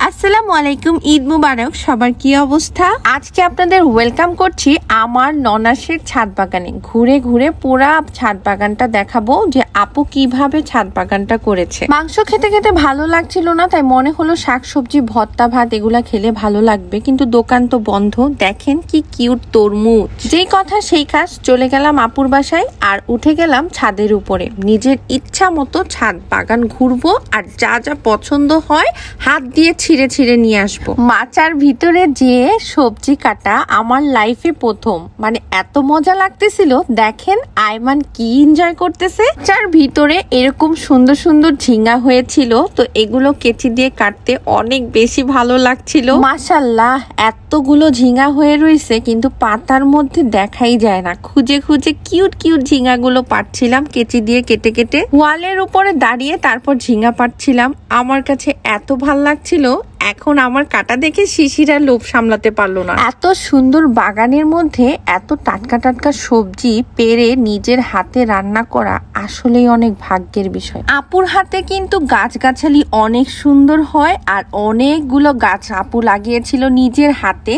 আসসালামু আলাইকুম, ঈদ মুবারক। সবার কি অবস্থা? আজকে আপনাদের ওয়েলকাম করছি আমার ননাসের ছাদ বাগানে। ঘুরে ঘুরে পুরা ছাদ বাগানটা দেখাবো যে আপু কিভাবে ছাদ বাগানটা করেছে। মাংস খেতে খেতে ভালো লাগছিল না, তাই মনে হলো শাকসবজি, ভর্তা, ভাত এগুলা খেলে ভালো লাগবে, কিন্তু দোকান তো বন্ধ। দেখেন কি কিউট তরমুজ। যেই কথা সেই কাজ, চলে গেলাম আপুর বাসায় আর উঠে গেলাম ছাদের উপরে। নিজের ইচ্ছা মতো ছাদ বাগান ঘুরবো আর যা যা পছন্দ হয় হাত দিয়ে ছিঁড়ে ছিঁড়ে নিয়ে আসবো। মাচার ভিতরে যে সবজি কাটা আমার লাইফে প্রথম, মানে এত মজা লাগতেছিল। দেখেন আইমান কি এনজয় করতেছে। যার ভিতরে এরকম সুন্দর সুন্দর ঝিঙ্গা হয়েছিল, তো এগুলো কেচি দিয়ে কাটতে অনেক বেশি ভালো লাগছিল। মাশাআল্লাহ, এতগুলো ঝিঙ্গা হয়ে রয়েছে কিন্তু পাতার মধ্যে দেখাই যায় না। খুঁজে খুঁজে কিউট কিউট ঝিঙ্গাগুলো পাচ্ছিলাম কেচি দিয়ে কেটে কেটে। ওয়ালের উপরে দাঁড়িয়ে তারপর ঝিঙ্গা পাচ্ছিলাম। আমার কাছে এত ভাল লাগছিল। এখন আমার কাটা দেখে শিশিরা লোভ সামলাতে পারলো না। এত সুন্দর বাগানের মধ্যে এত টাটকা টাটকা সবজি পেরে নিজের হাতে রান্না করা আসলেই অনেক ভাগ্যের বিষয়। আপুর হাতে কিন্তু গাছগাছালি অনেক সুন্দর হয়, আর অনেকগুলো গাছ আপু লাগিয়েছিল নিজের হাতে।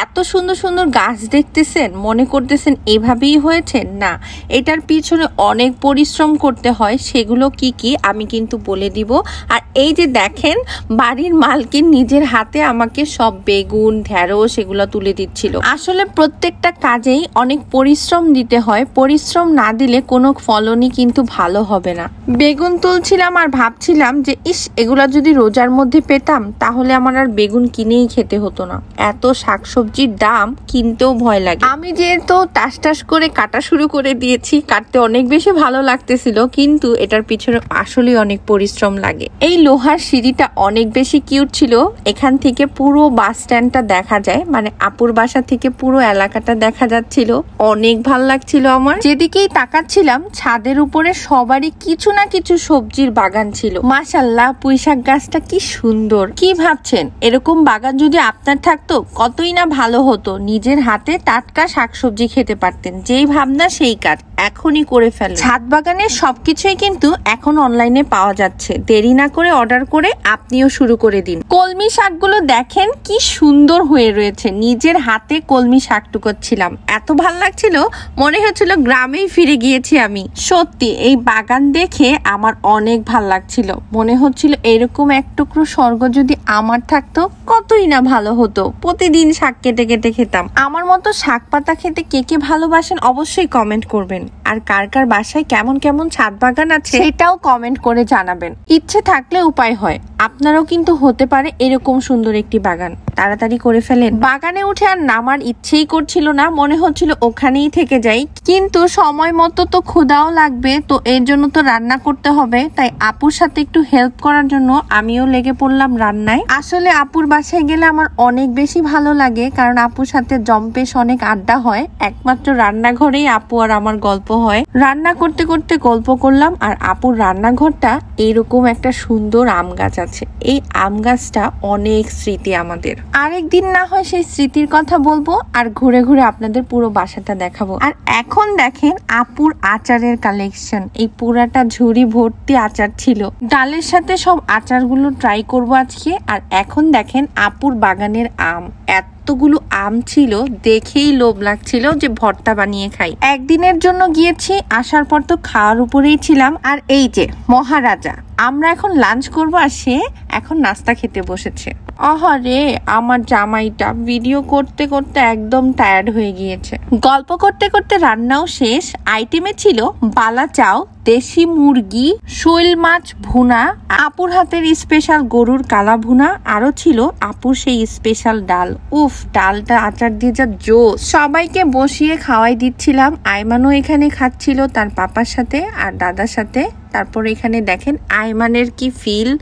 এত সুন্দর সুন্দর গাছ দেখতেছেন, মনে করতেছেন এভাবেই হয়েছে? না, এটার পিছনে অনেক পরিশ্রম করতে হয়। সেগুলো কি কি আমি কিন্তু বলে দিব। আর এই যে দেখেন, বাড়ির মালকিন নিজের হাতে আমাকে সব বেগুন, ঢেঁড়স এগুলো তুলে দিচ্ছিল। আসলে প্রত্যেকটা কাজেই অনেক পরিশ্রম দিতে হয়। পরিশ্রম না দিলে কোনো ফলনই কিন্তু ভালো হবে না। বেগুন তুলছিলাম আর ভাবছিলাম যে ইস, এগুলা যদি রোজার মধ্যে পেতাম তাহলে আমার আর বেগুন কিনেই খেতে হতো না। এত শাকসবজির দাম, কিনতেও ভয় লাগে। আমি যেহেতু টাস টাস করে কাটা শুরু করে দিয়েছি, কাটতে অনেক বেশি ভালো লাগতেছিল, কিন্তু এটার পিছনে আসলেই অনেক পরিশ্রম লাগে। এই লোহার সিঁড়িটা অনেক বেশি কিউট ছিল। এখান থেকে পুরো বাস স্ট্যান্ডটা দেখা যায়, মানে আপুর বাসা থেকে পুরো এলাকাটা দেখা যাচ্ছিল। অনেক ভালো লাগছিল আমার। যেদিকেই তাকাচ্ছিলাম ছাদের উপরে সবারই কিছু না কিছু সবজির বাগান ছিল। মাশাআল্লাহ, পুঁইশাক গাছটা কি সুন্দর। কি ভাবছেন, এরকম বাগান যদি আপনার থাকতো কতই না ভালো হতো। নিজের হাতে টাটকা শাকসবজি খেতে পারতেন। যেই ভাবনা সেই কাজ, এখনই করে ফেলেন। ছাদ বাগানের সবকিছুই কিন্তু এখন অনলাইনে পাওয়া যাচ্ছে। দেরি না করে অর্ডার করে আপনিও শুরু করে দিন। কলমি শাকগুলো দেখেন কি সুন্দর হয়ে রয়েছে। নিজের হাতে কলমি শাক টুকোচ্ছিলাম, এত ভাল লাগছিল, মনে হচ্ছিল গ্রামেই ফিরে গিয়েছি আমি। সত্যি এই বাগান দেখে আমার অনেক ভাল লাগছিল। মনে হচ্ছিল এরকম এক টুকরো স্বর্গ যদি আমার থাকতো কতই না ভালো হতো। প্রতিদিন শাক কেটে কেটে খেতাম। আমার মতো শাক পাতা খেতে কে কে ভালোবাসেন অবশ্যই কমেন্ট করবেন। আর কার কার বাসায় কেমন কেমন ছাদ বাগান আছে সেটাও কমেন্ট করে জানাবেন। ইচ্ছে থাকলে উপায় হয়, আপনারাও কিন্তু হতে পারে এরকম সুন্দর একটি বাগান। তাড়াতাড়ি করে ফেলেন। বাগানে উঠে আর নামার ইচ্ছেই করছিল না, মনে হচ্ছিল ওখানেই থেকে যাই। কিন্তু সময় মতো তো ক্ষুধাও লাগবে, তো এর জন্য তো রান্না করতে হবে। তাই আপুর সাথে একটু হেল্প করার জন্য আমিও লেগে পড়লাম রান্নায়। আসলে আপুর বাসায় গেলে আমার অনেক বেশি ভালো লাগে, কারণ আপুর সাথে জম্পেশ অনেক আড্ডা হয়। একমাত্র রান্নাঘরেই আপু আর আমার গল্প হয়। রান্না করতে করতে গল্প করলাম। আর আপুর রান্নাঘরটা এইরকম একটা সুন্দর আম গাছ আছে। এই আম গাছটা অনেক স্মৃতি আমাদের। আরেকদিন না হয় সেই স্মৃতির কথা বলবো আর ঘুরে ঘুরে আপনাদের পুরো বাসাটা দেখাবো। আর এখন দেখেন আপুর আচারের কালেকশন। এই পুরাটা ঝুড়ি ভর্তি আচার ছিল। ডালের সাথে সব আচারগুলো ট্রাই করবো আজকে। আর এখন দেখেন আপুর বাগানের আম, এতগুলো আম ছিল, দেখেই লোভ লাগছিল যে ভর্তা বানিয়ে খাই। একদিনের জন্য গিয়েছি, আসার পর তো খাওয়ার উপরেই ছিলাম। আর এই যে মহারাজা, আমরা এখন লাঞ্চ করবো আর সে এখন নাস্তা খেতে বসেছে। আহারে, আমার জামাইটা ভিডিও করতে করতে একদম টায়ার্ড হয়ে গিয়েছে। গল্প করতে করতে রান্নাও শেষ। আইটেমে ছিল বালা চাও, দেশি মুরগি, শৈল মাছ ভুনা, আপুর হাতের স্পেশাল গরুর কালা ভুনা, আরো ছিল আপুর সেই স্পেশাল ডাল। উফ, ডালটা আচার দিয়ে যা জোস। সবাইকে বসিয়ে খাওয়াই দিচ্ছিলাম। আইমানও এখানে খাচ্ছিল তার পাপার সাথে আর দাদার সাথে। তারপর এখানে দেখেন আইমানের কি ফিল।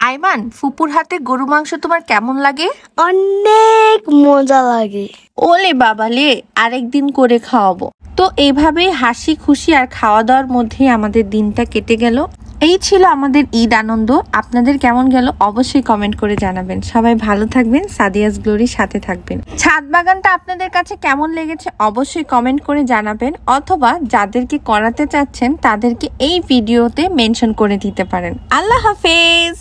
আইমান, ফুপুর হাতে গরু মাংস তোমার কেমন লাগে? অনেক মজা লাগে। ওলে বাবালে, আরেকদিন করে খাওয়াবো। তো এইভাবেই হাসি খুশি আর খাওয়া দাওয়ার মধ্যেই আমাদের দিনটা কেটে গেল। এই ছিল আমাদের ঈদ আনন্দ। আপনাদের কেমন গেল অবশ্যই কমেন্ট করে জানাবেন। সবাই ভালো থাকবেন, সাদিয়াস গ্লোরির সাথে থাকবেন। ছাদ বাগানটা আপনাদের কাছে কেমন লেগেছে অবশ্যই কমেন্ট করে জানাবেন, অথবা যাদেরকে করাতে চাচ্ছেন তাদেরকে এই ভিডিওতে মেনশন করে দিতে পারেন। আল্লাহ হাফেজ।